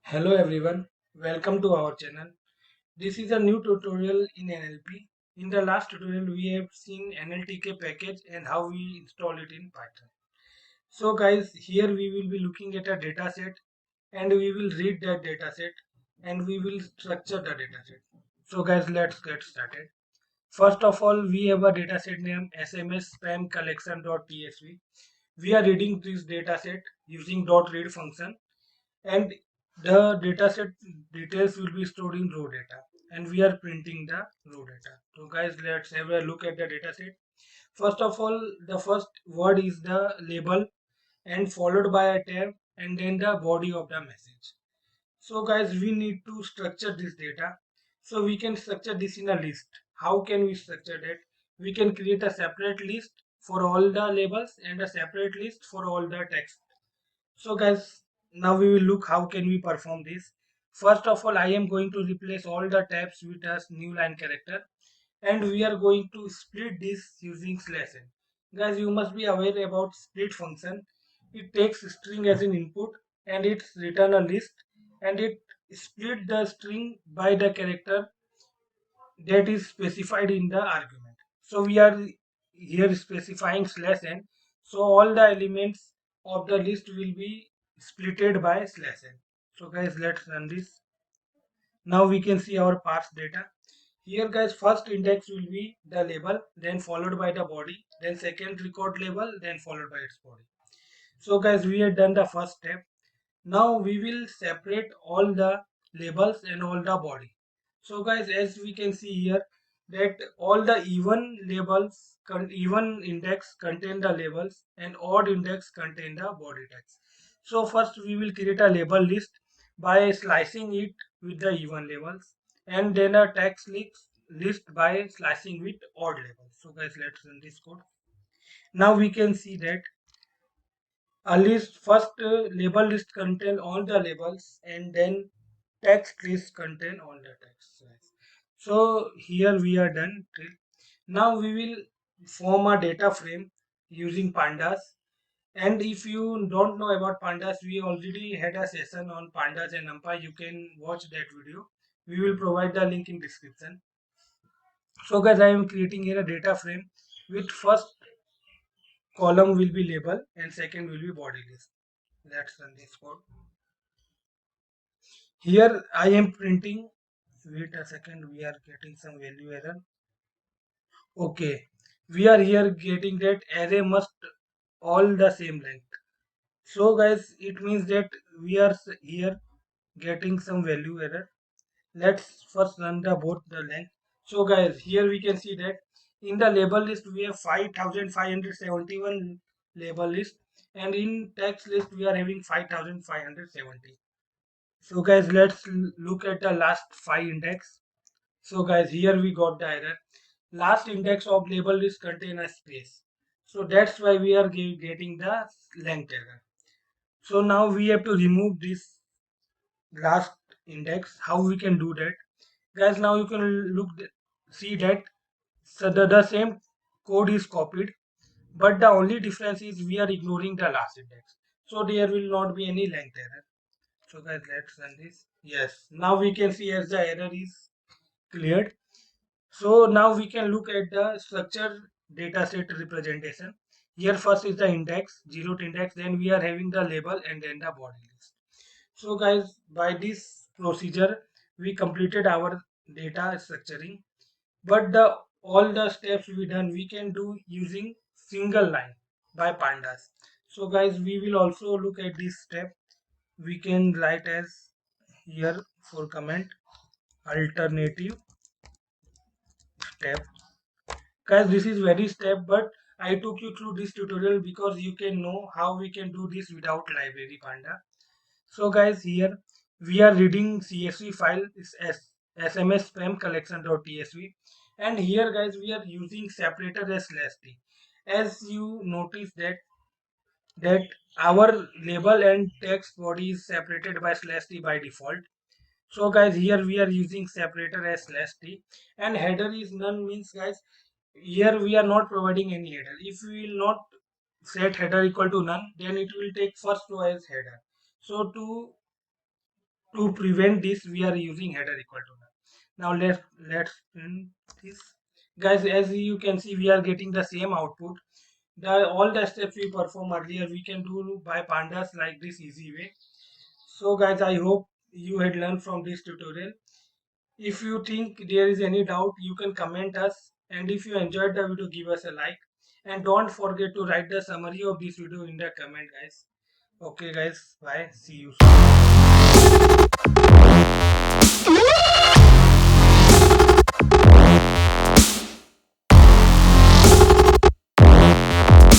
Hello everyone, welcome to our channel. This is a new tutorial in NLP. In the last tutorial we have seen NLTK package and how we install it in Python. So guys, here we will be looking at a dataset and we will read that dataset and we will structure the dataset. So guys, let's get started. First of all, we have a dataset name SMS spam collection.tsv. We are reading this dataset using .read function and the dataset details will be stored in raw data and we are printing the raw data. So guys, let's have a look at the dataset. First of all, the first word is the label and followed by a tab and then the body of the message. So guys, we need to structure this data. So we can structure this in a list. How can we structure that? We can create a separate list for all the labels and a separate list for all the text. So guys, now we will look how can we perform this. First of all, I am going to replace all the tabs with a new line character and we are going to split this using slash n. Guys, you must be aware about split function. It takes string as an input and it's return a list and it split the string by the character that is specified in the argument. So we are here specifying slash n. So all the elements of the list will be splitted by slash n. So guys, let's run this. Now we can see our parse data. Here guys, first index will be the label, then followed by the body, then second record label, then followed by its body. So guys, we have done the first step. Now we will separate all the labels and all the body. So guys, as we can see here that all the even labels, even index contain the labels and odd index contain the body text. So first we will create a label list by slicing it with the even labels and then a text list by slicing with odd labels. So guys, let's run this code. Now we can see that a list first label list contain all the labels and then text list contain all the text. So here we are done. Now we will form a data frame using pandas. And if you don't know about pandas, we already had a session on pandas and numpy. You can watch that video. We will provide the link in description. So guys, I am creating here a data frame with first column will be label and second will be body list. Let's run this code. Here I am printing. Wait a second, we are getting some value error. Okay, we are here getting that array must all the same length. So guys, it means that we are here getting some value error. Let's first run the both the length. So guys, here we can see that in the label list we have 5571 label list and in text list we are having 5570. So guys, let's look at the last 5 index. So guys, here we got the error. Last index of label list contain a space. So that's why we are getting the length error. So now we have to remove this last index. How we can do that? Guys, now you can see that the same code is copied, but the only difference is we are ignoring the last index. So there will not be any length error. So guys, let's run this. Yes, now we can see as the error is cleared. So now we can look at the structured dataset representation. Here first is the index, zeroth index, then we are having the label and then the body list. So guys, by this procedure, we completed our data structuring, but the all the steps we done, we can do using single line by pandas. So guys, we will also look at this step. We can write as here for comment alternative step. Guys, this is very step, but I took you through this tutorial because you can know how we can do this without library panda. So guys, here we are reading CSV file is SMS spam collection.tsv, and here guys we are using separator as slash t. As you notice that our label and text body is separated by slash t by default. So guys, here we are using separator as slash t and header is none means guys here we are not providing any header. If we will not set header equal to none, then it will take first row as header. So to to prevent this, we are using header equal to none. Now let's print this. Guys, as you can see, we are getting the same output. All the steps we perform earlier, we can do by pandas like this easy way. So guys, I hope you had learned from this tutorial. If you think there is any doubt, you can comment us. And if you enjoyed the video, give us a like. And don't forget to write the summary of this video in the comment, guys. Okay, guys. Bye. See you soon.